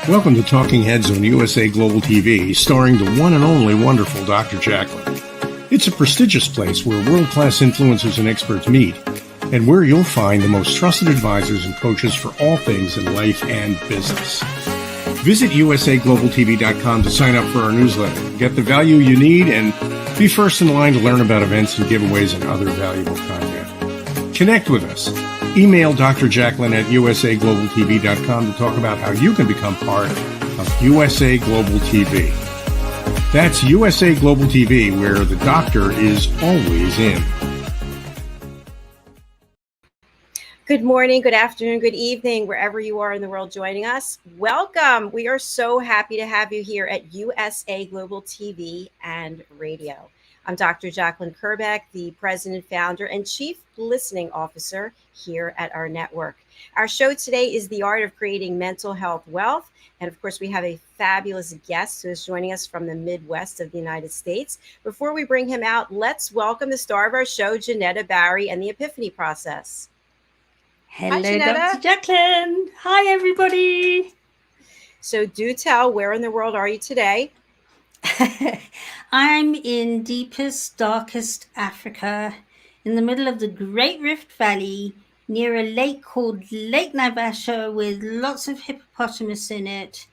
Welcome to Talking Heads on USA Global TV, starring the one and only wonderful Dr. JACALYN. It's a prestigious place where world-class influencers and experts meet, and where you'll find the most trusted advisors and coaches for all things in life and business. Visit usaglobaltv.com to sign up for our newsletter, get the value you need, and be first in line to learn about events and giveaways and other valuable content. Connect with us. Email Dr. JACALYN at usaglobaltv.com to talk about how you can become part of USA Global TV. That's USA Global TV, where the doctor is always in. Good morning, good afternoon, good evening, wherever you are in the world joining us. Welcome. We are so happy to have you here at USA Global TV and Radio. I'm Dr. JACALYN KERBECK, the president, founder, and chief listening officer here at our network. Our show today is The Art of Creating Mental Health Wealth. And of course, we have a fabulous guest who is joining us from the Midwest of the United States. Before we bring him out, let's welcome the star of our show, JENETTA Barry, and the Epiphany Process. Hello, Dr. JACALYN. Hi, everybody. So do tell, where in the world are you today? I'm in deepest, darkest Africa, in the middle of the Great Rift Valley, near a lake called Lake Naivasha with lots of hippopotamus in it.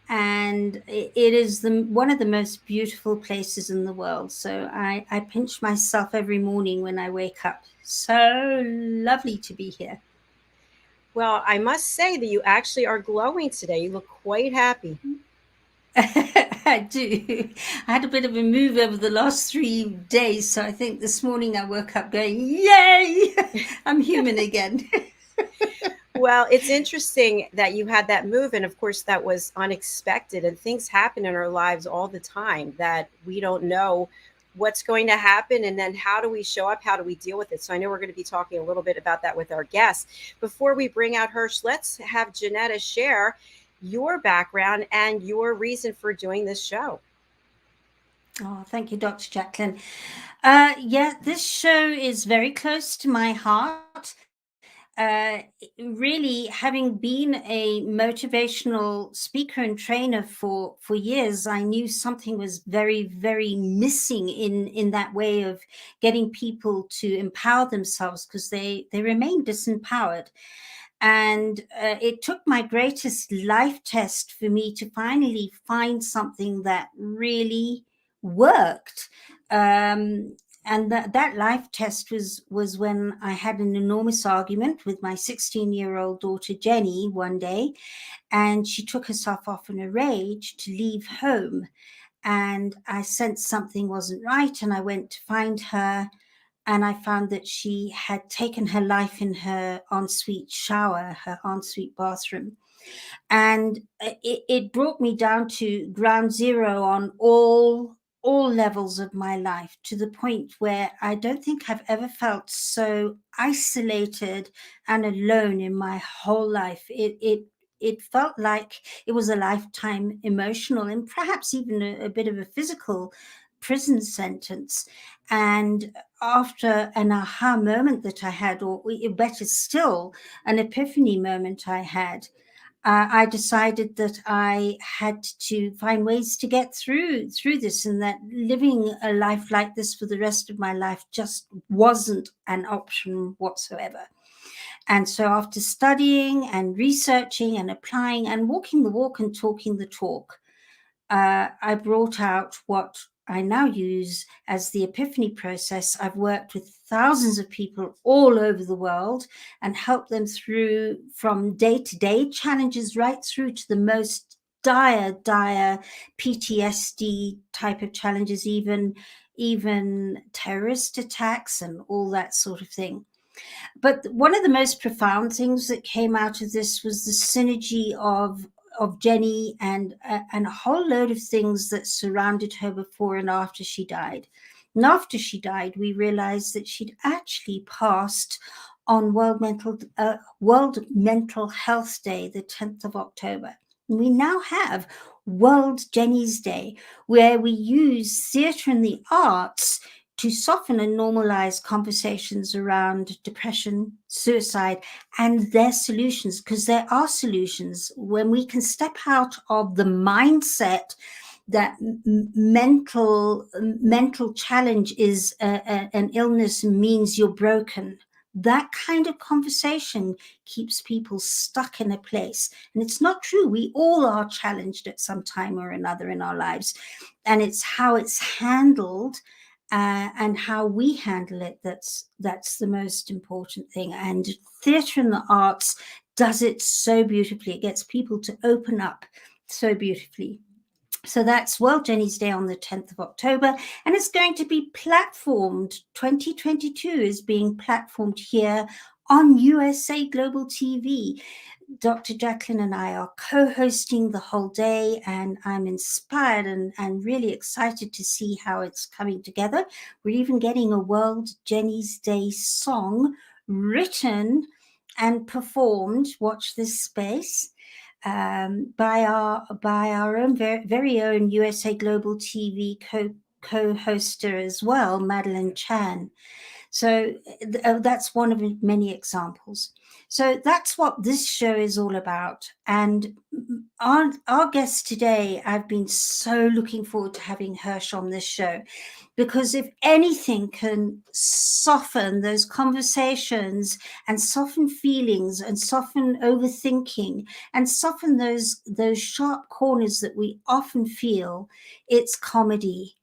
And it is one of the most beautiful places in the world. So I pinch myself every morning when I wake up. So lovely to be here. Well, I must say that you actually are glowing today. You look quite happy. I do. I had a bit of a move over the last 3 days. So I think this morning I woke up going, yay, I'm human again. Well, it's interesting that you had that move. And of course, that was unexpected. And things happen in our lives all the time that we don't know what's going to happen. And then how do we show up? How do we deal with it? So I know we're going to be talking a little bit about that with our guests. Before we bring out Hersh, let's have JENETTA share your background and your reason for doing this show. Oh, thank you, Dr. JACALYN. This show is very close to my heart. Really, having been a motivational speaker and trainer for years, I knew something was very, very missing in that way of getting people to empower themselves, because they remain disempowered. And it took my greatest life test for me to finally find something that really worked. And that life test was when I had an enormous argument with my 16-year-old daughter, Jenny, one day. And she took herself off in a rage to leave home. And I sensed something wasn't right. And I went to find her. And I found that she had taken her life in her ensuite shower, her ensuite bathroom. And it brought me down to ground zero on all levels of my life, to the point where I don't think I've ever felt so isolated and alone in my whole life. It felt like it was a lifetime emotional and perhaps even a bit of a physical prison sentence. And after an aha moment that I had, or better still, an epiphany moment I had, I decided that I had to find ways to get through this, and that living a life like this for the rest of my life just wasn't an option whatsoever. And so after studying and researching and applying and walking the walk and talking the talk, I brought out what I now use as the epiphany process. I've worked with thousands of people all over the world and helped them through from day-to-day challenges right through to the most dire PTSD type of challenges, even terrorist attacks and all that sort of thing. But one of the most profound things that came out of this was the synergy of Jenny and a whole load of things that surrounded her before and after she died. And after she died, we realized that she'd actually passed on World Mental Health Day, the 10th of October. And we now have World Jenny's Day, where we use theatre and the arts to soften and normalize conversations around depression, suicide, and their solutions, because there are solutions. When we can step out of the mindset that mental challenge is an illness means you're broken, that kind of conversation keeps people stuck in a place. And it's not true. We all are challenged at some time or another in our lives. And it's how it's handled and how we handle it that's the most important thing. And theatre and the arts does it so beautifully. It gets people to open up so beautifully. So that's World Jenny's Day on the 10th of October, and it's going to be platformed. 2022 is being platformed here on USA Global TV. Dr. JACALYN and I are co-hosting the whole day, and I'm inspired and really excited to see how it's coming together. We're even getting a World Jenny's Day song written and performed, watch this space, by our own very own USA Global TV co-hoster as well, Madeline Chan. So that's one of many examples. So that's what this show is all about. And our guest today, I've been so looking forward to having Hersh on this show, because if anything can soften those conversations and soften feelings and soften overthinking and soften those sharp corners that we often feel, it's comedy.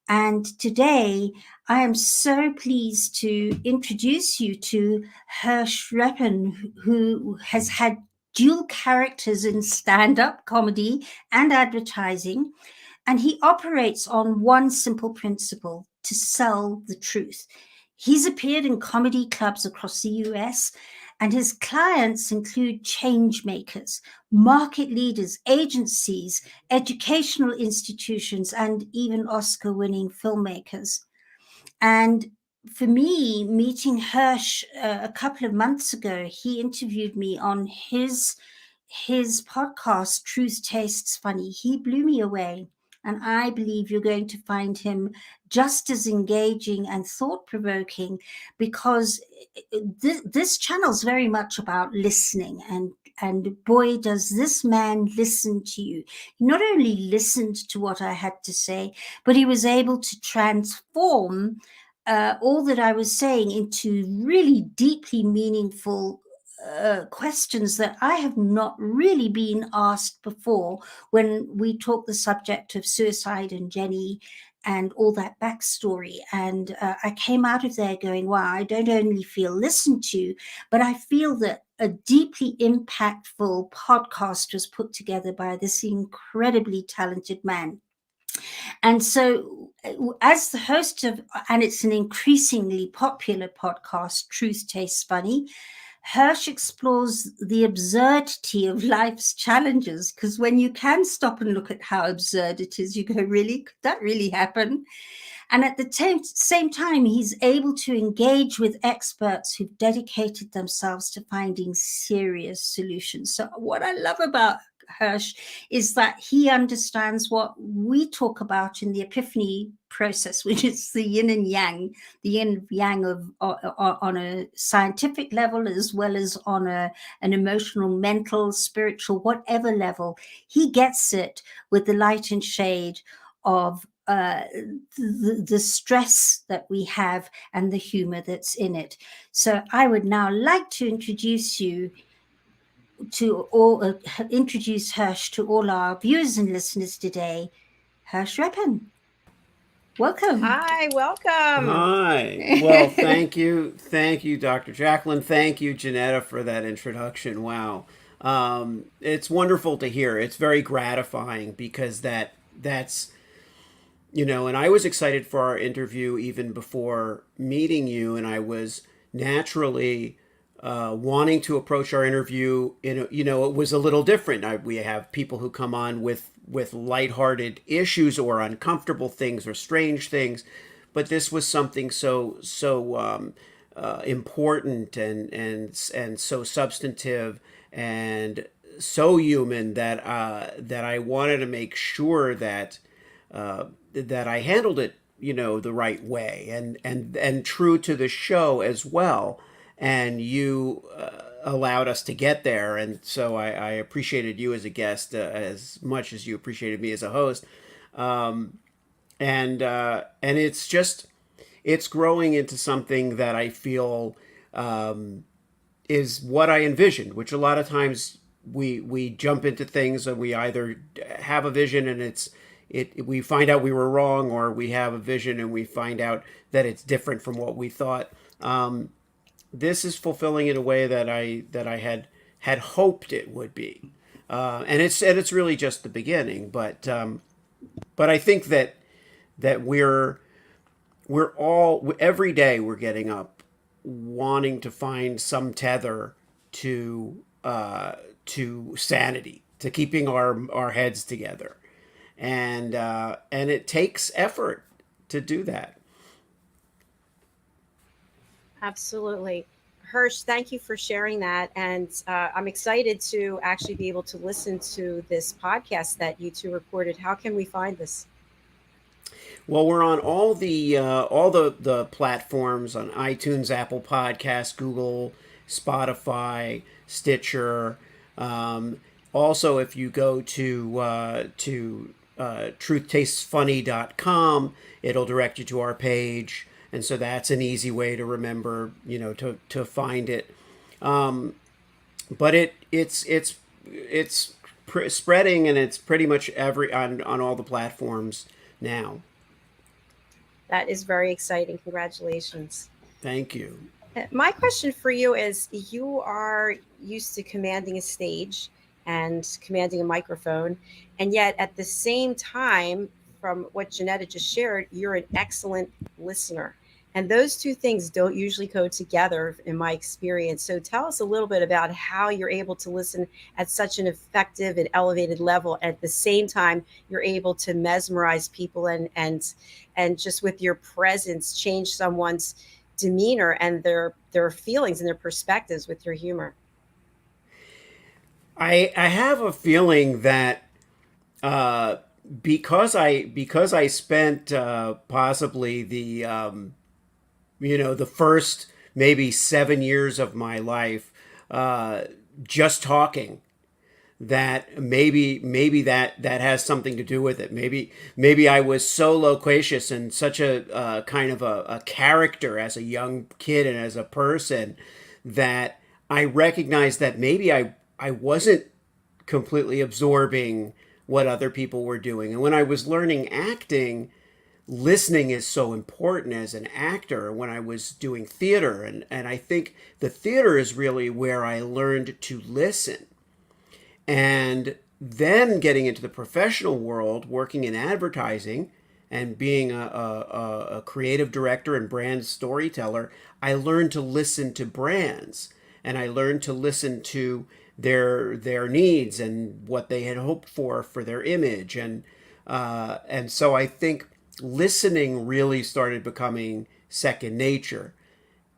And today, I am so pleased to introduce you to Hersh Rephun, who has had dual characters in stand-up comedy and advertising. And he operates on one simple principle: to sell the truth. He's appeared in comedy clubs across the US, and his clients include change makers, market leaders, agencies, educational institutions, and even Oscar-winning filmmakers. And for me, meeting Hersh a couple of months ago, he interviewed me on his podcast, Truth Tastes Funny. He blew me away. And I believe you're going to find him just as engaging and thought-provoking, because this channel is very much about listening. And boy, does this man listen to you. He not only listened to what I had to say, but he was able to transform all that I was saying into really deeply meaningful questions that I have not really been asked before when we talk the subject of suicide and Jenny and all that backstory. And I came out of there going, wow, I don't only feel listened to, but I feel that a deeply impactful podcast was put together by this incredibly talented man. And so, as the host of, and it's an increasingly popular podcast, Truth Tastes Funny, Hersh explores the absurdity of life's challenges, because when you can stop and look at how absurd it is, you go, really? Could that really happen? And at the same time, he's able to engage with experts who've dedicated themselves to finding serious solutions. So what I love about Hersh is that he understands what we talk about in the epiphany process, which is the yin and yang, of on a scientific level, as well as on an emotional, mental, spiritual, whatever level. He gets it with the light and shade of the stress that we have and the humor that's in it. So I would now like to introduce you to all, introduce Hersh to all our viewers and listeners today. Hersh Rephun, welcome. Hi, welcome. Hi. Well, thank you, Dr. JACALYN. Thank you, JENETTA, for that introduction. Wow, it's wonderful to hear. It's very gratifying, because that's and I was excited for our interview even before meeting you, and I was naturally wanting to approach our interview it was a little different. We have people who come on with lighthearted issues or uncomfortable things or strange things, but this was something so important and so substantive and so human that I wanted to make sure that I handled it the right way, and true to the show as well. And you allowed us to get there, and so I appreciated you as a guest as much as you appreciated me as a host. And it's growing into something that I feel is what I envisioned, which a lot of times we jump into things and we either have a vision and we find out we were wrong, or we have a vision and we find out that it's different from what we thought. This is fulfilling in a way that I had hoped it would be, and it's really just the beginning. But I think that we're all, every day we're getting up wanting to find some tether to sanity, to keeping our heads together, and it takes effort to do that. Absolutely. Hersh, thank you for sharing that. And I'm excited to actually be able to listen to this podcast that you two recorded. How can we find this? Well, we're on all the platforms, on iTunes, Apple Podcasts, Google, Spotify, Stitcher. Also, if you go to truthtastesfunny.com, it'll direct you to our page, and so that's an easy way to remember, to find it. But it's spreading, and it's pretty much on all the platforms now. That is very exciting. Congratulations. Thank you. My question for you is, you are used to commanding a stage and commanding a microphone, and yet at the same time, from what JENETTA just shared, you're an excellent listener. And those two things don't usually go together in my experience. So tell us a little bit about how you're able to listen at such an effective and elevated level. At the same time, you're able to mesmerize people and just with your presence, change someone's demeanor and their feelings and their perspectives with your humor. I have a feeling that because I spent possibly the the first maybe 7 years of my life just talking, that maybe that has something to do with it. Maybe I was so loquacious and such a kind of a character as a young kid and as a person, that I recognized that maybe I wasn't completely absorbing what other people were doing. And when I was learning acting, listening is so important as an actor. When I was doing theater, and I think the theater is really where I learned to listen. And then getting into the professional world, working in advertising and being a creative director and brand storyteller, I learned to listen to brands, and I learned to listen to their needs and what they had hoped for their image. And so I think listening really started becoming second nature.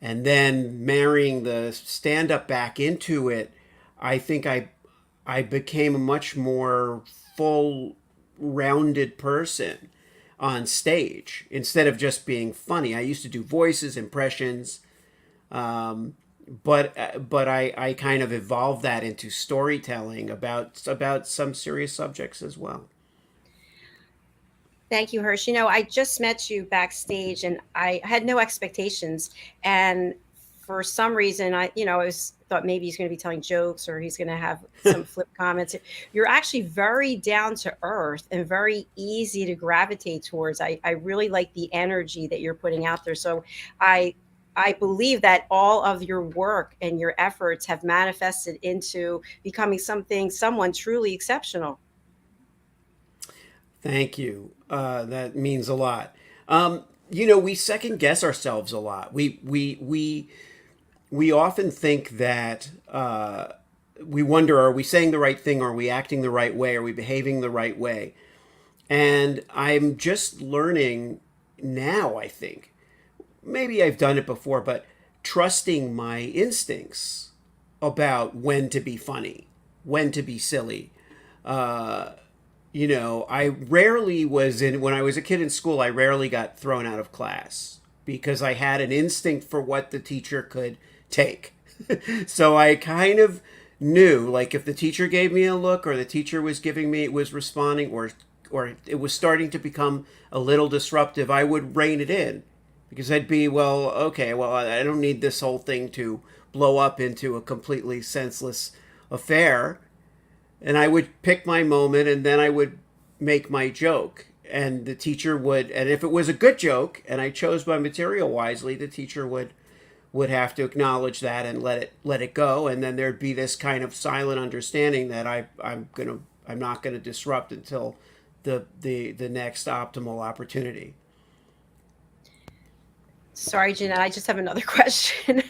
And then marrying the stand-up back into it, I think I became a much more full-rounded person on stage instead of just being funny. I used to do voices, impressions, but I kind of evolved that into storytelling about some serious subjects as well. Thank you, Hersh. I just met you backstage and I had no expectations. And for some reason, I thought maybe he's going to be telling jokes or he's going to have some flip comments. You're actually very down to earth and very easy to gravitate towards. I really like the energy that you're putting out there. So I believe that all of your work and your efforts have manifested into becoming someone truly exceptional. Thank you. That means a lot. We second guess ourselves a lot. We often think that we wonder, are we saying the right thing? Are we acting the right way? Are we behaving the right way? And I'm just learning now, I think. Maybe I've done it before, but trusting my instincts about when to be funny, when to be silly, I rarely was in, when I was a kid in school, I rarely got thrown out of class because I had an instinct for what the teacher could take. So I kind of knew, like, if the teacher gave me a look, or the teacher was responding, or it was starting to become a little disruptive, I would rein it in, because I'd be, well, okay, well, I don't need this whole thing to blow up into a completely senseless affair. And I would pick my moment, and then I would make my joke. And the teacher would, and if it was a good joke and I chose my material wisely, the teacher would have to acknowledge that and let it go. And then there'd be this kind of silent understanding that I'm not gonna disrupt until the next optimal opportunity. Sorry, Jeanette, I just have another question.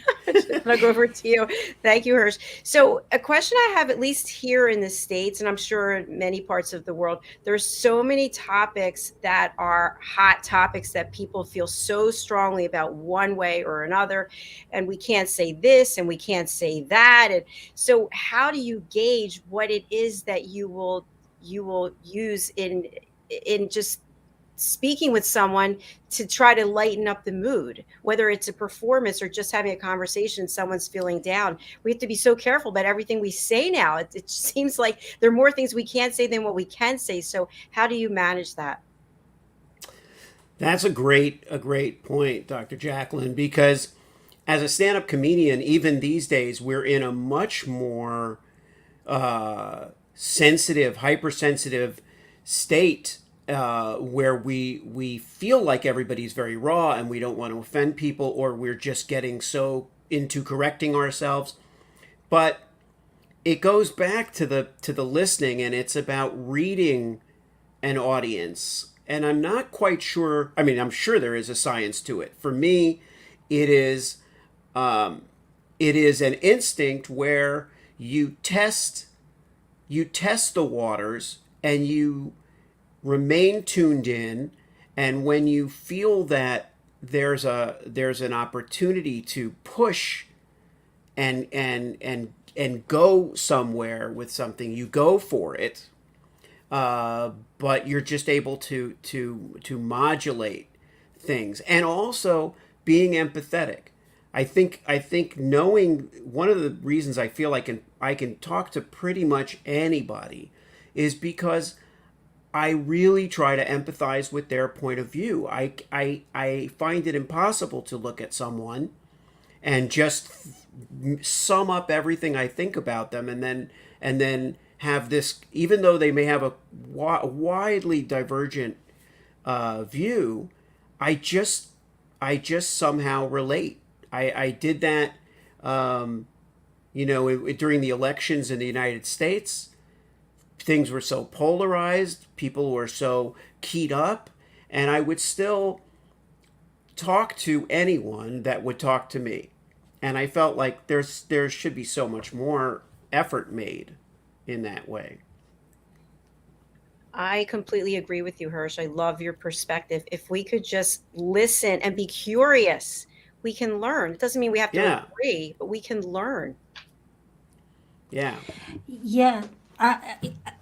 I'll go over to you. Thank you, Hersh. So a question I have, at least here in the States, and I'm sure in many parts of the world, there's so many topics that are hot topics that people feel so strongly about one way or another. And we can't say this and we can't say that. And so how do you gauge what it is that you will use in just speaking with someone to try to lighten up the mood, whether it's a performance or just having a conversation, someone's feeling down? We have to be so careful about everything we say now. It seems like there are more things we can't say than what we can say. So how do you manage that? That's a great point, Dr. JACALYN, because as a stand-up comedian, even these days, we're in a much more sensitive, hypersensitive state, where we feel like everybody's very raw and we don't want to offend people, or we're just getting so into correcting ourselves. But it goes back to the listening, and it's about reading an audience. And I'm not quite sure. I mean, I'm sure there is a science to it. For me, it is an instinct where you test the waters, and you remain tuned in, and when you feel that there's an opportunity to push and go somewhere with something, you go for it. But you're just able to modulate things, and also being empathetic. I think knowing, one of the reasons I feel I can talk to pretty much anybody is because I really try to empathize with their point of view. I find it impossible to look at someone and just sum up everything I think about them, and then have this, even though they may have a widely divergent view, I just somehow relate. I did that, during the elections in the United States. Things were so polarized, people were so keyed up, and I would still talk to anyone that would talk to me. And I felt like there should be so much more effort made in that way. I completely agree with you, Hersh. I love your perspective. If we could just listen and be curious, we can learn. It doesn't mean we have to agree, but we can learn. Yeah. Yeah.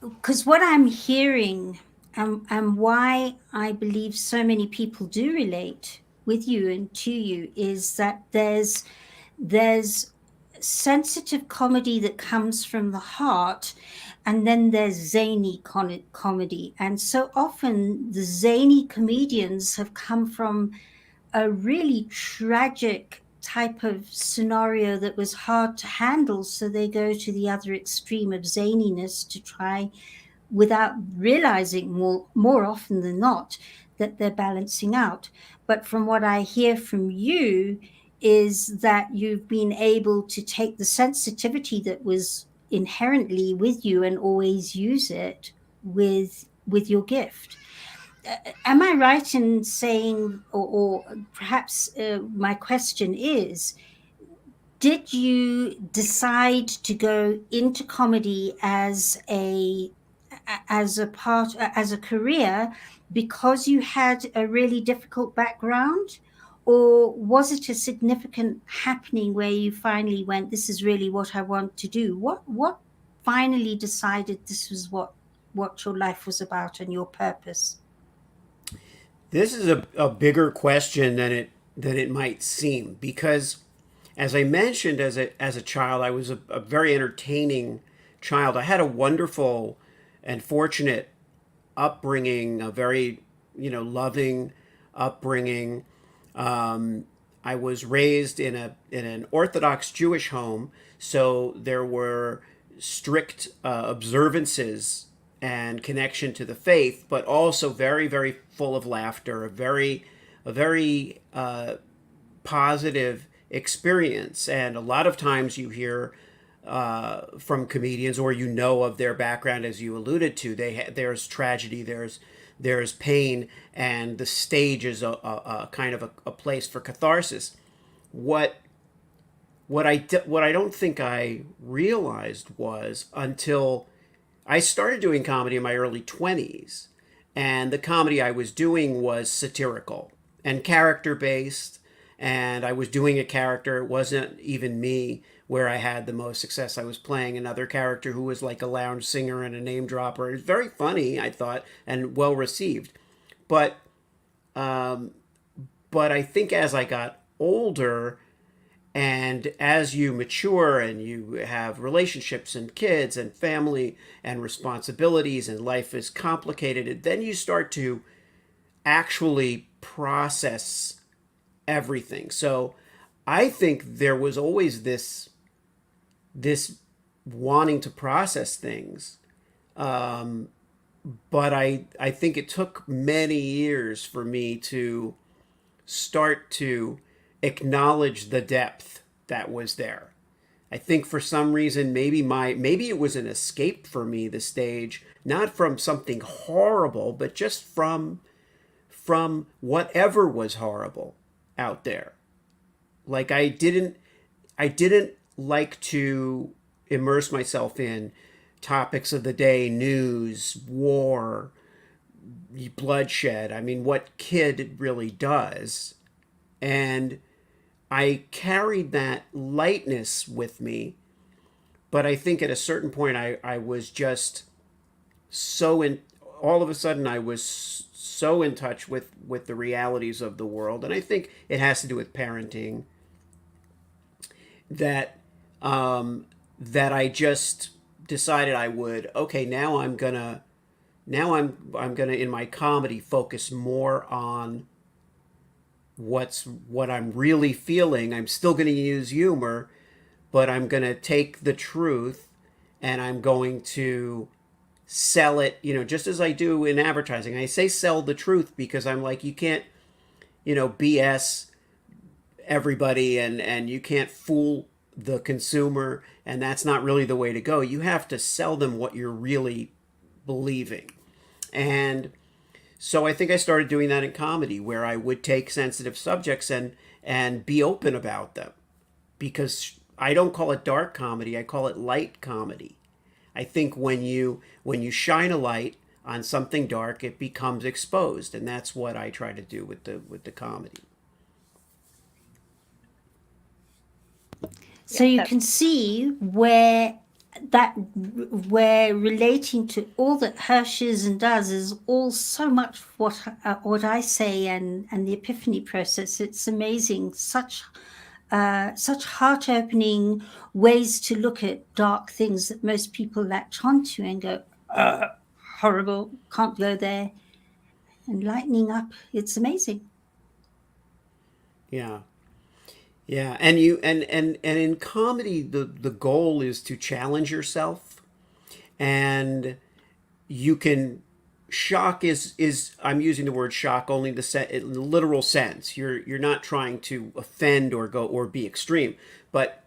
Because what I'm hearing, and why I believe so many people do relate with you and to you, is that there's sensitive comedy that comes from the heart, and then there's zany comedy. And so often the zany comedians have come from a really tragic type of scenario that was hard to handle, so they go to the other extreme of zaniness to try, without realizing more often than not that they're balancing out. But from what I hear from you is that you've been able to take the sensitivity that was inherently with you and always use it with your gift. Am I right in saying, or perhaps my question is, did you decide to go into comedy as a career because you had a really difficult background, or was it a significant happening where you finally went, this is really what I want to do? What finally decided this was what what your life was about and your purpose? This is a bigger question than it might seem, because as I mentioned, as a child, I was a very entertaining child. I had a wonderful and fortunate upbringing, a very, loving upbringing. I was raised in an Orthodox Jewish home, so there were strict observances and connection to the faith, but also very, very full of laughter, a very positive experience. And a lot of times you hear from comedians, or of their background, as you alluded to, there's tragedy, there's pain, and the stage is a kind of a place for catharsis. What I don't think I realized was, until I started doing comedy in my early 20s, and the comedy I was doing was satirical and character based, and I was doing a character, it wasn't even me, where I had the most success. I was playing another character who was like a lounge singer and a name dropper. It was very funny, I thought, and well received. But I think as I got older, and as you mature and you have relationships and kids and family and responsibilities, and life is complicated, then you start to actually process everything. So I think there was always this wanting to process things. But I think it took many years for me to start to acknowledge the depth that was there. I think for some reason, maybe it was an escape for me, the stage, not from something horrible, but just from whatever was horrible out there. Like I didn't like to immerse myself in topics of the day, news, war, bloodshed. I mean, what kid really does? And I carried that lightness with me, but I think at a certain point I was just all of a sudden I was so in touch with the realities of the world. And I think it has to do with parenting, that that I just decided I would, okay, now I'm gonna in my comedy focus more on what I'm really feeling. I'm still going to use humor, but I'm going to take the truth and I'm going to sell it, just as I do in advertising. I say sell the truth because I'm like, you can't, BS everybody, and you can't fool the consumer, and that's not really the way to go. You have to sell them what you're really believing. And so I think I started doing that in comedy, where I would take sensitive subjects and be open about them, because I don't call it dark comedy, I call it light comedy. I think when you shine a light on something dark, it becomes exposed, and that's what I try to do with the comedy. So you can see where relating to all that Hersh is and does is all so much what I say and the epiphany process. It's amazing, such heart-opening ways to look at dark things that most people latch onto and go, horrible, can't go there, and lightening up. It's amazing. Yeah. Yeah, and in comedy, the goal is to challenge yourself, and you can shock is I'm using the word shock only in the literal sense. You're not trying to offend or be extreme, but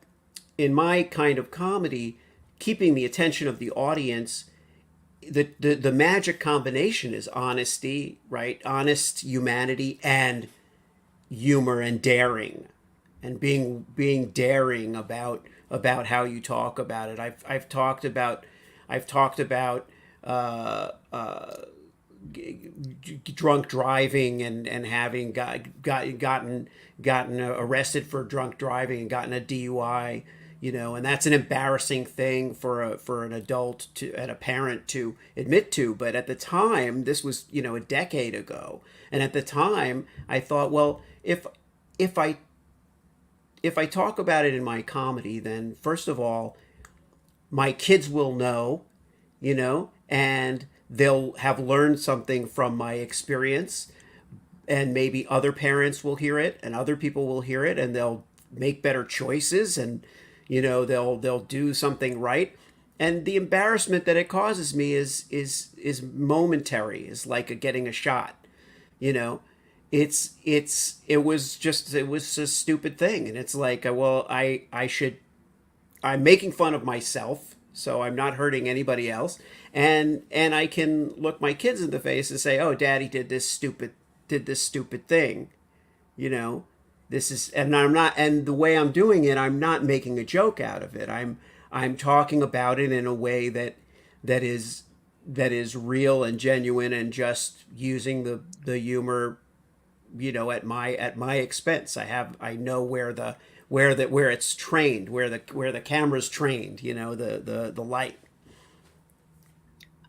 in my kind of comedy, keeping the attention of the audience, the magic combination is honesty, right? Honest humanity and humor and daring. And being daring about how you talk about it. I've talked about drunk driving and having gotten arrested for drunk driving and gotten a DUI, and that's an embarrassing thing for an adult to and a parent to admit to. But at the time, this was a decade ago, and at the time, I thought, well, if I if I talk about it in my comedy, then first of all, my kids will know, and they'll have learned something from my experience, and maybe other parents will hear it and other people will hear it and they'll make better choices, and they'll do something right. And the embarrassment that it causes me is momentary, is like getting a shot. you know it was a stupid thing, and it's like, well, I'm making fun of myself, so I'm not hurting anybody else, and I can look my kids in the face and say, oh, daddy did this stupid thing. you know this is, and I'm not, and the way I'm doing it, I'm not making a joke out of it. I'm talking about it in a way that is real and genuine, and just using the humor, at my expense. I know where it's trained, where the camera's trained, the light.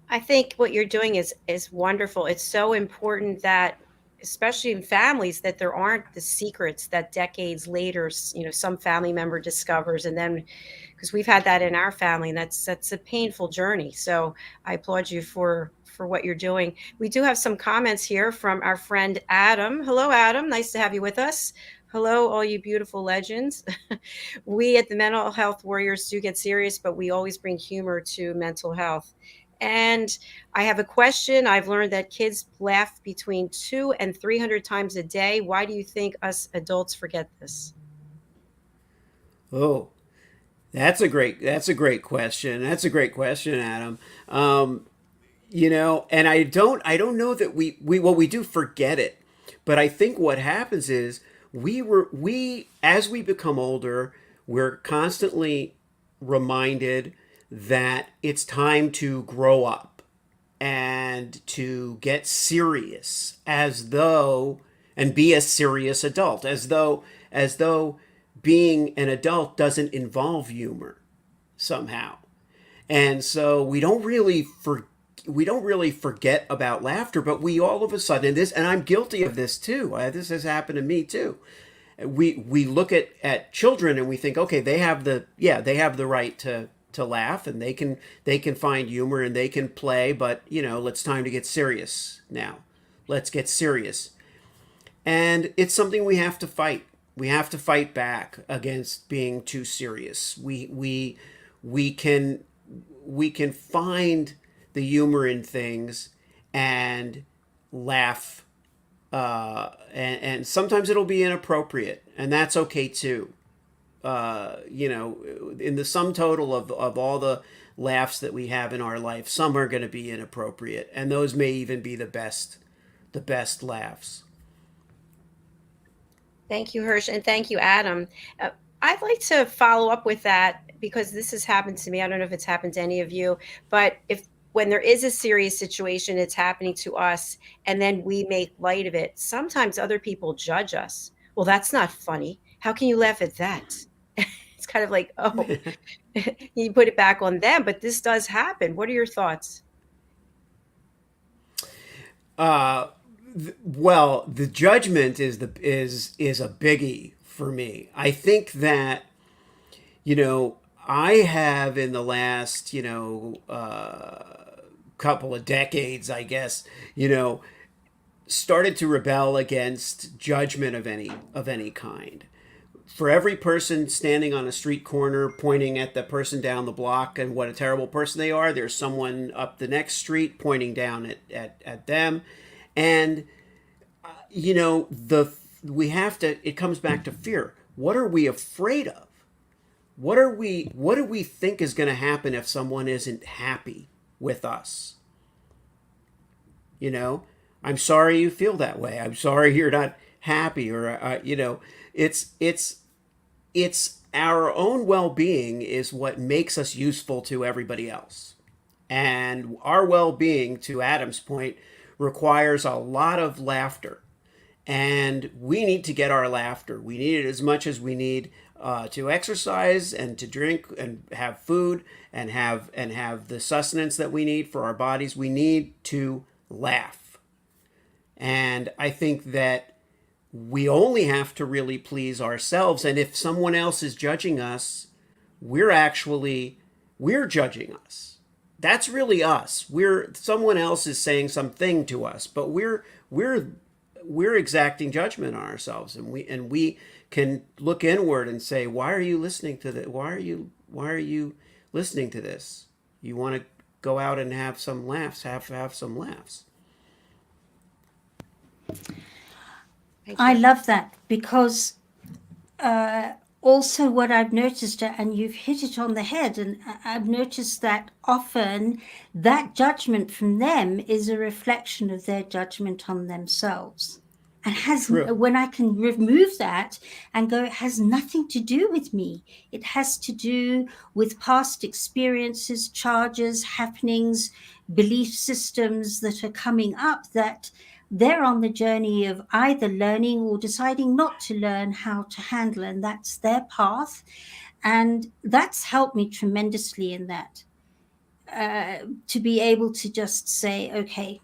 I think what you're doing is wonderful. It's so important that, especially in families, that there aren't the secrets that decades later, some family member discovers, and then, because we've had that in our family, and that's a painful journey. So I applaud you for what you're doing. We do have some comments here from our friend Adam. Hello, Adam. Nice to have you with us. Hello, all you beautiful legends. We at the Mental Health Warriors do get serious, but we always bring humor to mental health. And I have a question. I've learned that kids laugh between 200 and 300 times a day. Why do you think us adults forget this? Oh, that's a great question. That's a great question, Adam. And I don't know that we do forget it, but I think what happens is we as we become older, we're constantly reminded that it's time to grow up and to get serious, and be a serious adult, as though being an adult doesn't involve humor somehow. And so we don't really forget about laughter, but we all of a sudden, and I'm guilty of this too. This has happened to me too. We look at children and we think, okay, they have the right to laugh, and they can find humor and they can play, but it's time to get serious now. Let's get serious. And it's something we have to fight. We have to fight back against being too serious. We can find the humor in things and laugh, and sometimes it'll be inappropriate, and that's okay too. In the sum total of all the laughs that we have in our life, some are going to be inappropriate, and those may even be the best laughs. Thank you, Hersh, and thank you, Adam. I'd like to follow up with that, because this has happened to me. I don't know if it's happened to any of you, but if when there is a serious situation, it's happening to us, and then we make light of it, sometimes other people judge us. Well, that's not funny. How can you laugh at that? It's kind of like, oh, you put it back on them, but this does happen. What are your thoughts? Well, the judgment is a biggie for me. I think that I have, in the last couple of decades, I guess, started to rebel against judgment of any kind. For every person standing on a street corner pointing at the person down the block and what a terrible person they are, there's someone up the next street pointing down at them. And it comes back to fear. What are we afraid of? What do we think is going to happen if someone isn't happy with us? I'm sorry you feel that way. I'm sorry you're not happy, or it's our own well-being is what makes us useful to everybody else. And our well-being, to Adam's point, requires a lot of laughter. And we need to get our laughter. We need it as much as we need to exercise and to drink and have food and have the sustenance that we need for our bodies. We need to laugh. And I think that we only have to really please ourselves. And if someone else is judging us, we're judging us. That's really us. Someone else is saying something to us, but we're exacting judgment on ourselves, and we can look inward and say, why are you listening to that? Why are you listening to this? You want to go out and have some laughs, have some laughs. I love that, because also what I've noticed, and you've hit it on the head, and I've noticed that often that judgment from them is a reflection of their judgment on themselves. And when I can remove that and go, it has nothing to do with me. It has to do with past experiences, charges, happenings, belief systems that are coming up, that they're on the journey of either learning or deciding not to learn how to handle, and that's their path. And that's helped me tremendously in that, to be able to just say, okay,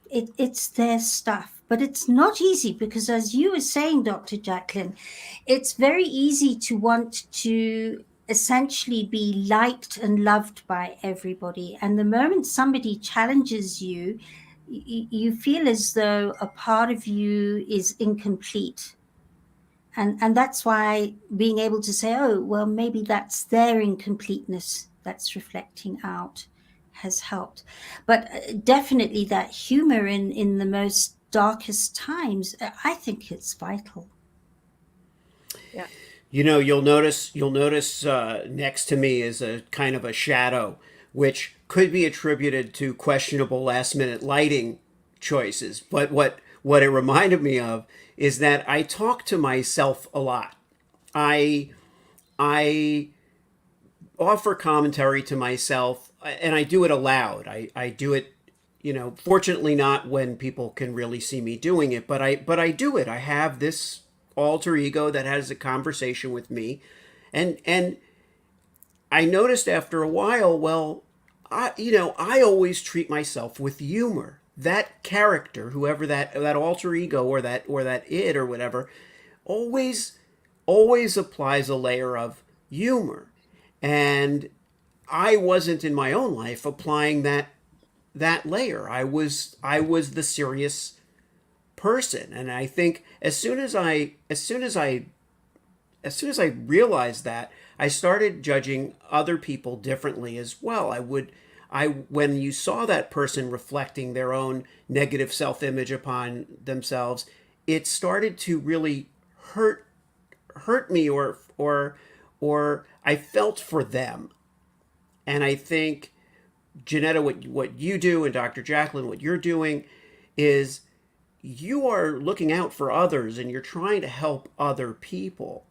it's their stuff. But it's not easy, because as you were saying, Dr. JACALYN, it's very easy to want to essentially be liked and loved by everybody. And the moment somebody challenges you, you feel as though a part of you is incomplete. And that's why being able to say, oh, well, maybe that's their incompleteness that's reflecting out has helped. But definitely that humor in the most darkest times, I think it's vital. Yeah. You'll notice next to me is a kind of a shadow, which could be attributed to questionable last minute lighting choices. But what it reminded me of is that I talk to myself a lot. I offer commentary to myself, and I do it aloud. I do it, fortunately not when people can really see me doing it, but I do it. I have this alter ego that has a conversation with me, and I noticed after a while, well, I always treat myself with humor. That character, whoever that alter ego or that id or whatever, always applies a layer of humor. And I wasn't in my own life applying that layer. I was the serious person. And I think as soon as I realized that, I started judging other people differently as well. When you saw that person reflecting their own negative self-image upon themselves, it started to really hurt me, or I felt for them. And I think, Jenetta, what you do, and Dr. JACALYN, what you're doing is you are looking out for others, and you're trying to help other people.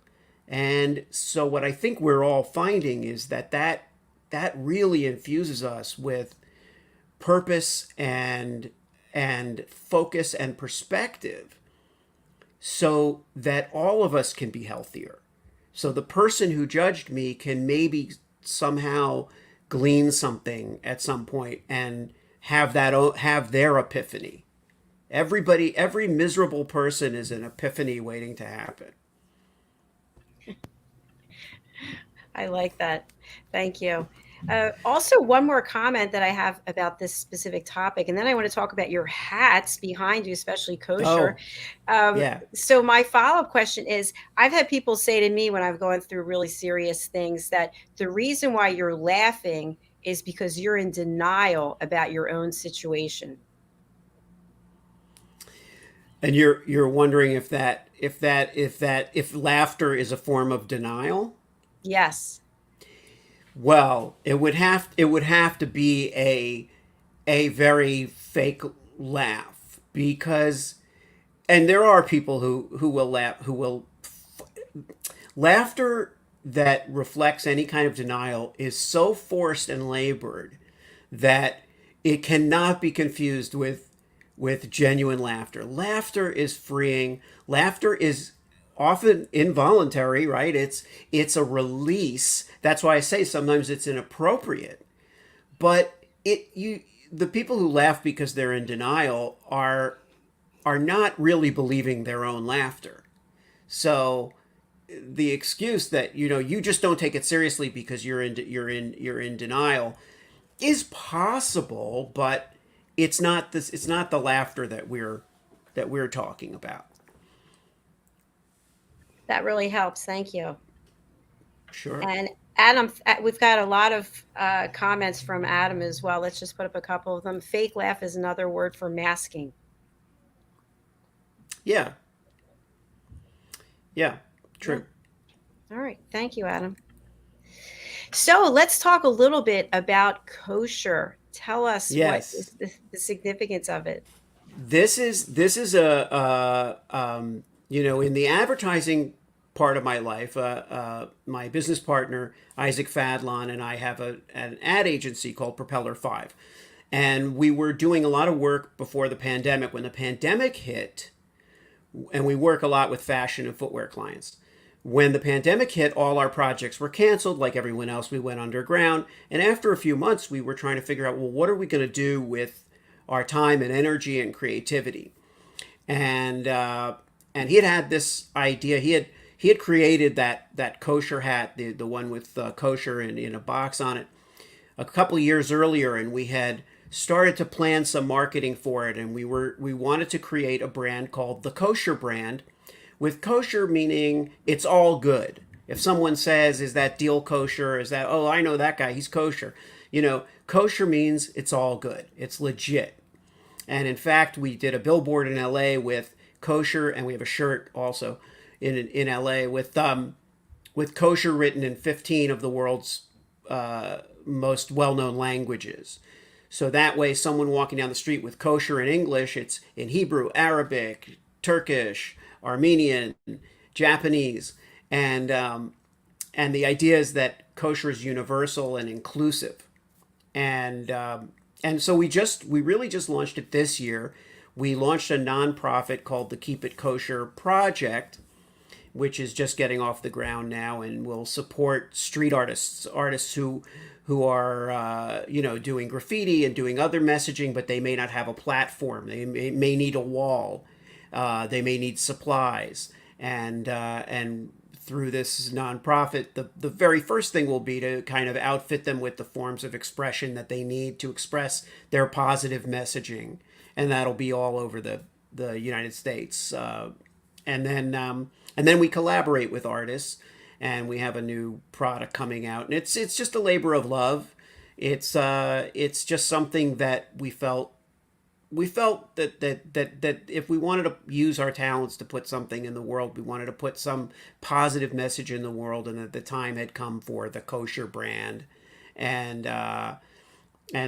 And so what I think we're all finding is that really infuses us with purpose and focus and perspective, so that all of us can be healthier. So the person who judged me can maybe somehow glean something at some point and have their epiphany. Every miserable person is an epiphany waiting to happen. I like that. Thank you. Also, one more comment that I have about this specific topic, and then I want to talk about your hats behind you, especially kosher. Yeah. So my follow-up question is, I've had people say to me when I've gone through really serious things that the reason why you're laughing is because you're in denial about your own situation. And you're wondering if laughter is a form of denial? Yes. Well, it would have to be a very fake laugh, because, and there are people who will laugh, laughter that reflects any kind of denial is so forced and labored that it cannot be confused with with genuine laughter. Laughter is freeing. Laughter is often involuntary, right? It's a release. That's why I say sometimes it's inappropriate. But the people who laugh because they're in denial are not really believing their own laughter. So the excuse that you just don't take it seriously because you're in denial is possible, but it's not the laughter that we're talking about. That really helps. Thank you. Sure. And Adam, we've got a lot of comments from Adam as well. Let's just put up a couple of them. Fake laugh is another word for masking. Yeah. Yeah. True. Yeah. All right. Thank you, Adam. So let's talk a little bit about kosher. Tell us what is the significance of it. This is in the advertising part of my life, my business partner Isaac Fadlon and I have an ad agency called Propeller 5, and we were doing a lot of work before the pandemic. When the pandemic hit, and we work a lot with fashion and footwear clients. When the pandemic hit, all our projects were canceled. Like everyone else, we went underground. And after a few months, we were trying to figure out, well, what are we going to do with our time and energy and creativity? And he had this idea. He had created that kosher hat, the one with kosher in a box on it, a couple of years earlier, and we had started to plan some marketing for it, and we wanted to create a brand called the Kosher brand, with kosher meaning it's all good. If someone says, is that deal kosher? Is that, oh, I know that guy, he's kosher. Kosher means it's all good. It's legit. And in fact, we did a billboard in LA with kosher, and we have a shirt also in LA with kosher written in 15 of the world's most well-known languages. So that way, someone walking down the street with kosher in English, it's in Hebrew, Arabic, Turkish, Armenian, Japanese, and the idea is that kosher is universal and inclusive, and so we really just launched it this year. We launched a nonprofit called the Keep It Kosher Project, which is just getting off the ground now, and will support street artists who are doing graffiti and doing other messaging, but they may not have a platform. They may need a wall. They may need supplies, and through this nonprofit, the very first thing will be to kind of outfit them with the forms of expression that they need to express their positive messaging, and that'll be all over the United States. And then we collaborate with artists, and we have a new product coming out, and it's just a labor of love. It's just something that we felt that if we wanted to use our talents to put something in the world, we wanted to put some positive message in the world, and that the time had come for the kosher brand, and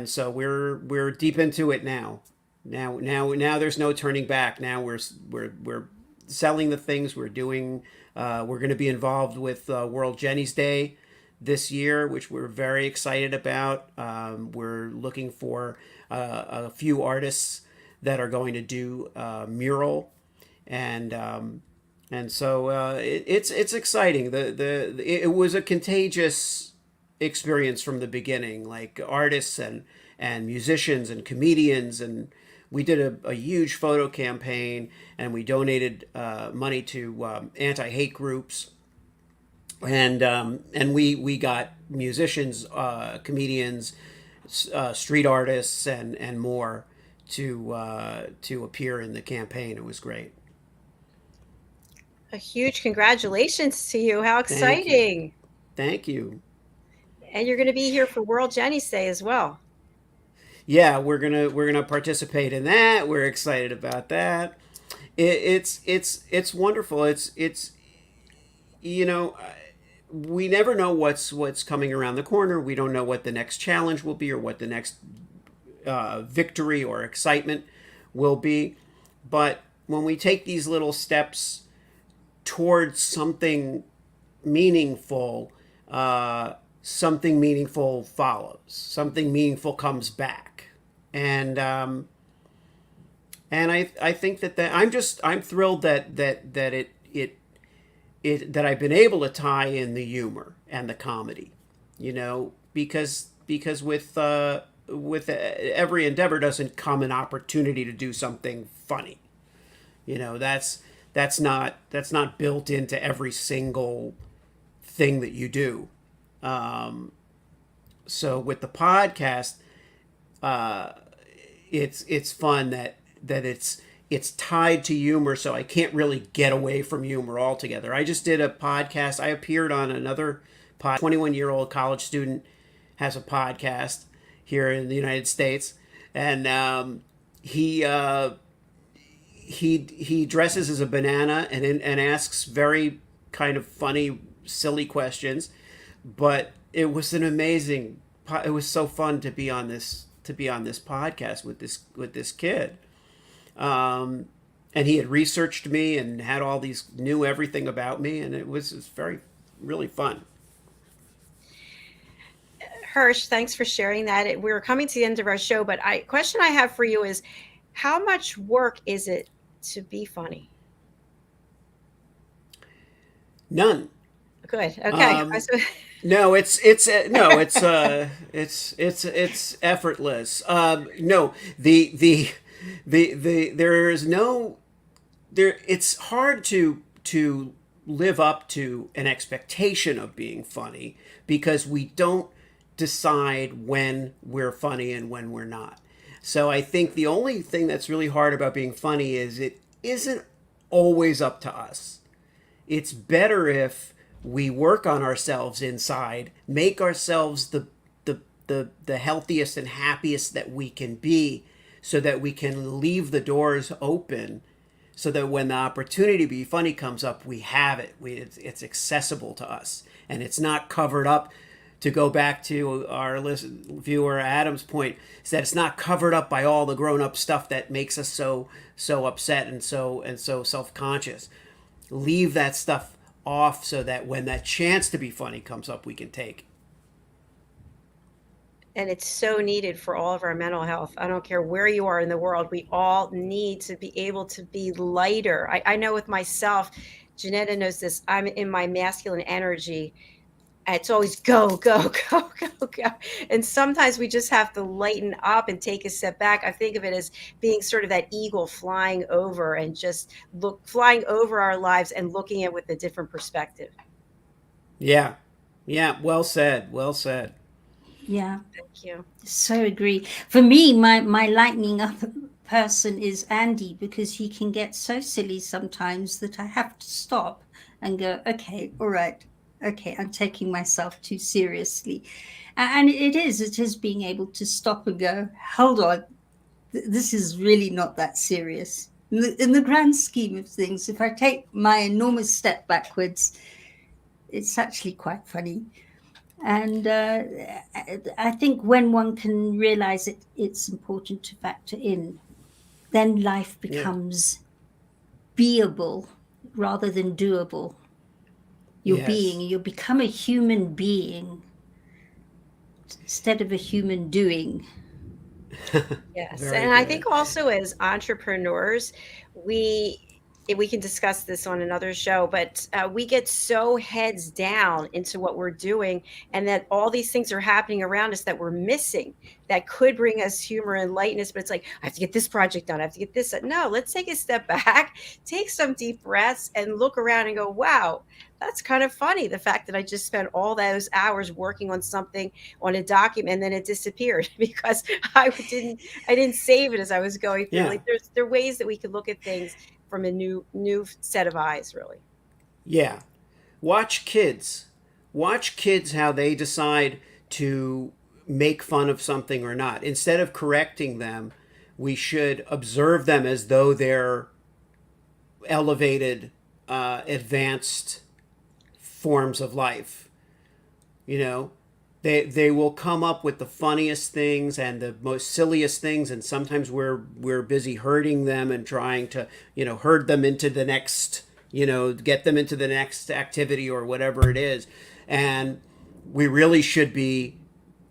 so we're deep into it now. Now there's no turning back. Now we're selling the things we're doing. We're going to be involved with World Jenny's Day this year, which we're very excited about. We're looking for a few artists that are going to do a mural, and so it's exciting. It was a contagious experience from the beginning, like artists and musicians and comedians, and we did a huge photo campaign, and we donated money to anti-hate groups, and we got musicians, comedians, street artists, and more to appear in the campaign. It was great. A huge congratulations to you! How exciting! Thank you. And you're going to be here for World Jenny's Day as well. Yeah, we're gonna participate in that. We're excited about that. It's wonderful. It's we never know what's coming around the corner. We don't know what the next challenge will be, or what the next victory or excitement will be. But when we take these little steps towards something meaningful, something meaningful follows. Something meaningful comes back, and And I think that I'm thrilled that that I've been able to tie in the humor and the comedy, because with every endeavor doesn't come an opportunity to do something funny. That's not built into every single thing that you do. So with the podcast, it's fun that it's tied to humor, so I can't really get away from humor altogether. I just did a podcast. I appeared on another 21-year-old college student has a podcast here in the United States, and he dresses as a banana and asks very kind of funny, silly questions. But it was an amazing. It was so fun to be on this podcast with this kid. And he had researched me and had all these knew everything about me, and it was very really fun. Hersh, thanks for sharing that. We're coming to the end of our show, but question I have for you is, how much work is it to be funny? None. Good. Okay. No, it's effortless. No, there is no there. It's hard to live up to an expectation of being funny because we don't decide when we're funny and when we're not. So I think the only thing that's really hard about being funny is it isn't always up to us. It's better if we work on ourselves inside, make ourselves the healthiest and happiest that we can be, so that we can leave the doors open, so that when the opportunity to be funny comes up, we have it. It's accessible to us, and it's not covered up. To go back to our viewer Adam's point, is that it's not covered up by all the grown-up stuff that makes us so upset and so self-conscious. Leave that stuff off so that when that chance to be funny comes up, we can take. And it's so needed for all of our mental health. I don't care where you are in the world. We all need to be able to be lighter. I know with myself, JENETTA knows this. I'm in my masculine energy. It's always go, go, go, go, go. And sometimes we just have to lighten up and take a step back. I think of it as being sort of that eagle flying over and just flying over our lives and looking at it with a different perspective. Yeah. Yeah. Well said. Well said. Yeah. Thank you. So agree. For me, my lightening up person is Andy, because he can get so silly sometimes that I have to stop and go, okay, all right. Okay, I'm taking myself too seriously. And it is being able to stop and go, hold on, this is really not that serious. In the grand scheme of things, if I take my enormous step backwards, it's actually quite funny. And I think when one can realize it's important to factor in, then life becomes beable rather than doable. You become a human being instead of a human doing. Yes. And I think also as entrepreneurs, we can discuss this on another show, but we get so heads down into what we're doing, and that all these things are happening around us that we're missing that could bring us humor and lightness. But it's like, I have to get this project done. I have to get this. No, let's take a step back, take some deep breaths, and look around and go, wow, that's kind of funny. The fact that I just spent all those hours working on something on a document and then it disappeared because I didn't save it as I was going through. Yeah. Like there are ways that we could look at things from a new set of eyes, really. Yeah. Watch kids how they decide to make fun of something or not. Instead of correcting them, we should observe them as though they're elevated, advanced forms of life. They will come up with the funniest things and the most silliest things, and sometimes we're busy herding them and trying to herd them into the next get them into the next activity or whatever it is. And we really should be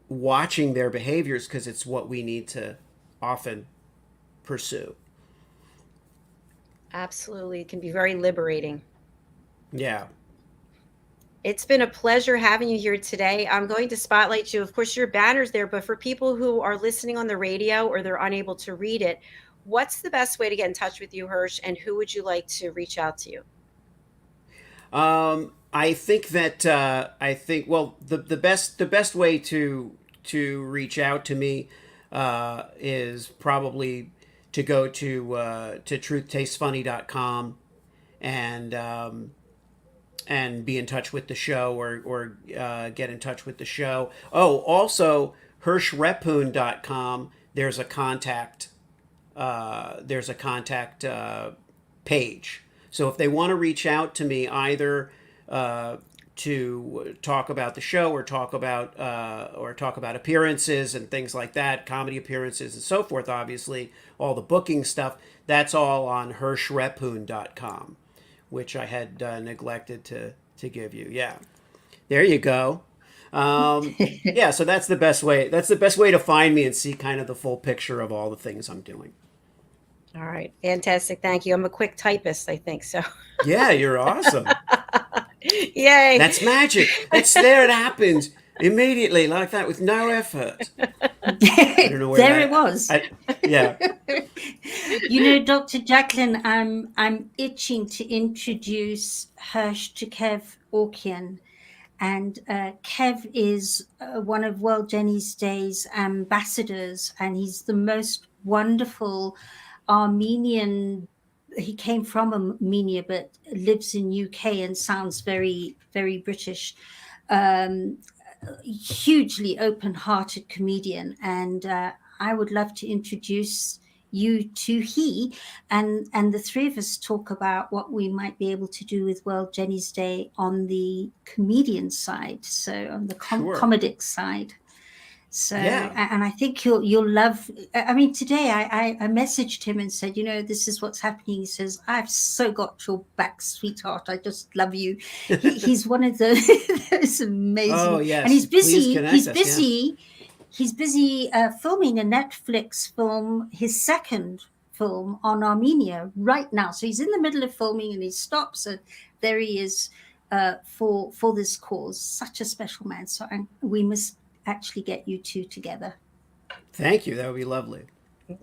watching their behaviors, because it's what we need to often pursue. Absolutely. It can be very liberating. Yeah. It's been a pleasure having you here today. I'm going to spotlight you. Of course, your banner's there, but for people who are listening on the radio or they're unable to read it, what's the best way to get in touch with you, Hersh, and who would you like to reach out to you? I think that well, the best way to reach out to me is probably to go to truthtastesfunny.com and be in touch with the show, or get in touch with the show. Oh, also HershRephun.com. There's a contact page. So if they want to reach out to me, either to talk about the show, or talk about appearances and things like that, comedy appearances and so forth, obviously all the booking stuff, that's all on HershRephun.com, which I had neglected to give you. Yeah, there you go. Yeah, so that's the best way. That's the best way to find me and see kind of the full picture of all the things I'm doing. All right. Fantastic. Thank you. I'm a quick typist, I think so. Yeah, you're awesome. Yay. That's magic. It's there. It happens immediately like that with no effort. I don't know where there it was. Yeah. You know, Dr. JACALYN, I'm itching to introduce Hersh to Kev Orkian. And Kev is one of World Jenny's Day's ambassadors, and he's the most wonderful Armenian. He came from Armenia, but lives in UK and sounds very, very British. Hugely open-hearted comedian, and I would love to introduce you to he, and the three of us talk about what we might be able to do with World Jenny's Day on the comedian side, so on the comedic side. So, yeah. And I think you'll love. I mean, today I messaged him and said, you know, this is what's happening. He says, I've so got your back, sweetheart. I just love you. He's one of the. It's amazing. Oh yes, and he's busy. He's busy filming a Netflix film, his second film on Armenia right now. So he's in the middle of filming and he stops, and there he is for this cause. Such a special man. So we must actually get you two together. Thank you. That would be lovely.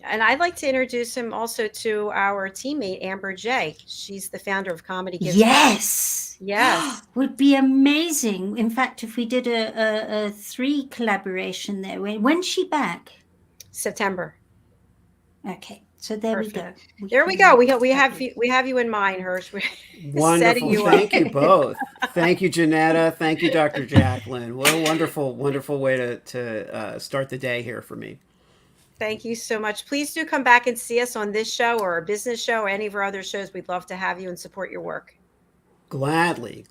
And I'd like to introduce him also to our teammate, Amber J. She's the founder of Comedy Gives Yes. Back. Yes. Would be amazing. In fact, if we did a 3 collaboration there. When's she back? September. Okay. So there Perfect. We go. We have you in mind, Hersh. We're wonderful. Thank you both. Thank you, JENETTA. Thank you, Dr. JACALYN. What a wonderful way to start the day here for me. Thank you so much. Please do come back and see us on this show or our business show or any of our other shows. We'd love to have you and support your work. Gladly,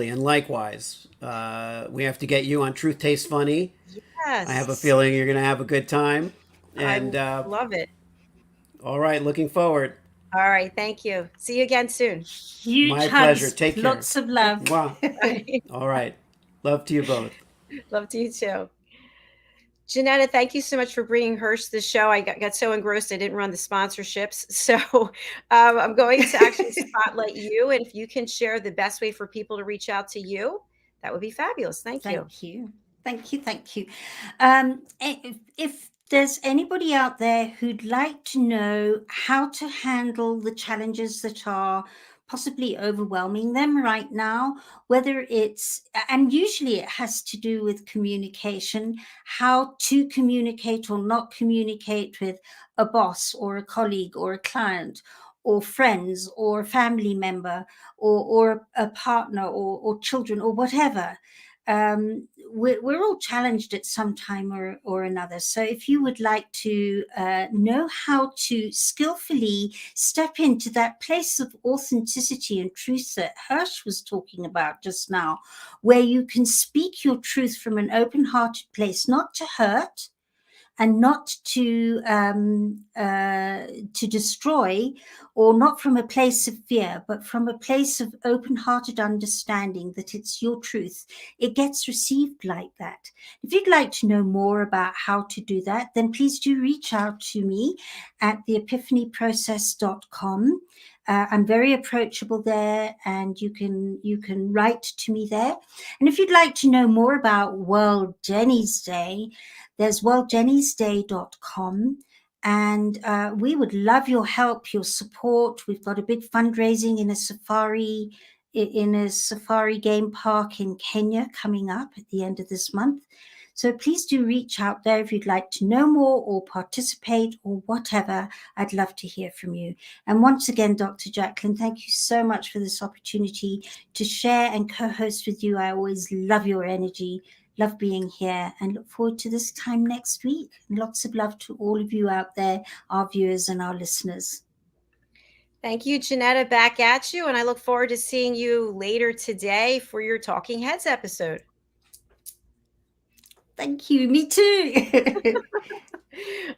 and likewise. We have to get you on Truth Tastes Funny. Yes. I have a feeling you're going to have a good time. And I love it. All right, looking forward. All right, thank you. See you again soon. Huge My pleasure. Take care. Lots of love. Wow. All right. Love to you both. Love to you too. JENETTA, thank you so much for bringing Hersh to the show. I got so engrossed I didn't run the sponsorships. So I'm going to actually spotlight you. And if you can share the best way for people to reach out to you, that would be fabulous. Thank you. Thank you. If there's anybody out there who'd like to know how to handle the challenges that are possibly overwhelming them right now, whether it's, and usually it has to do with communication, how to communicate or not communicate with a boss or a colleague or a client or friends or a family member or a partner or children or whatever. We're all challenged at some time or another. So if you would like to know how to skillfully step into that place of authenticity and truth that Hersh was talking about just now, where you can speak your truth from an open-hearted place, not to hurt and not to destroy, or not from a place of fear, but from a place of open-hearted understanding that it's your truth, it gets received like that. If you'd like to know more about how to do that, then please do reach out to me at theepiphanyprocess.com. I'm very approachable there, and you can write to me there. And if you'd like to know more about World Jenny's Day, there's worldjennysday.com. And we would love your help, your support. We've got a big fundraising in a safari game park in Kenya coming up at the end of this month. So please do reach out there if you'd like to know more or participate or whatever. I'd love to hear from you. And once again, Dr. JACALYN, thank you so much for this opportunity to share and co-host with you. I always love your energy, love being here, and look forward to this time next week. And lots of love to all of you out there, our viewers and our listeners. Thank you, Janetta. Back at you. And I look forward to seeing you later today for your Talking Heads episode. Thank you. Me too.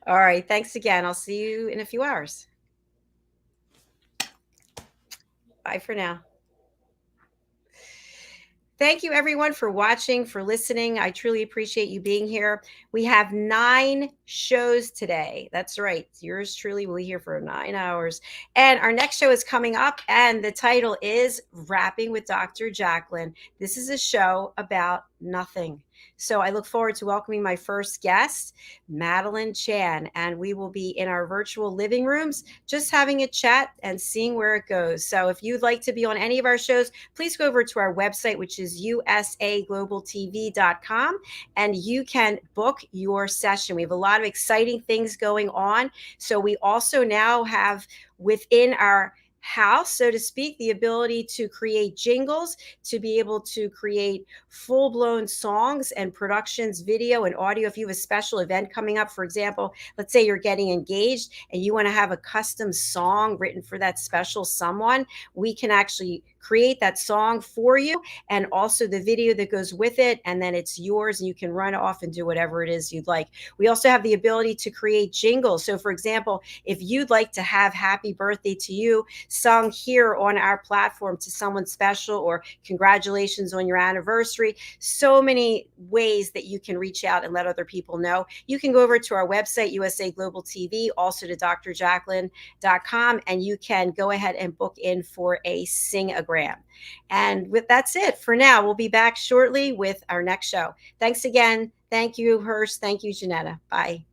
All right. Thanks again. I'll see you in a few hours. Bye for now. Thank you, everyone, for watching, for listening. I truly appreciate you being here. We have 9 shows today. That's right. Yours truly will be here for 9 hours. And our next show is coming up, and the title is Rapping with Dr. JACALYN. This is a show about nothing. So I look forward to welcoming my first guest, Madeline Chan, and we will be in our virtual living rooms just having a chat and seeing where it goes. So if you'd like to be on any of our shows, please go over to our website, which is usaglobaltv.com, and you can book your session. We have a lot of exciting things going on. So we also now have within our house, so to speak, the ability to create jingles, to be able to create full-blown songs and productions, video and audio. If you have a special event coming up, for example, let's say you're getting engaged and you want to have a custom song written for that special someone, we can actually create that song for you and also the video that goes with it, and then it's yours and you can run off and do whatever it is you'd like. We also have the ability to create jingles. So for example, if you'd like to have happy birthday to you sung here on our platform to someone special, or congratulations on your anniversary, so many ways that you can reach out and let other people know. You can go over to our website, USA Global TV, also to drjacalyn.com, and you can go ahead and book in for a sing-a-gram. And that's it for now. We'll be back shortly with our next show. Thanks again. Thank you, Hersh. Thank you, Janetta. Bye.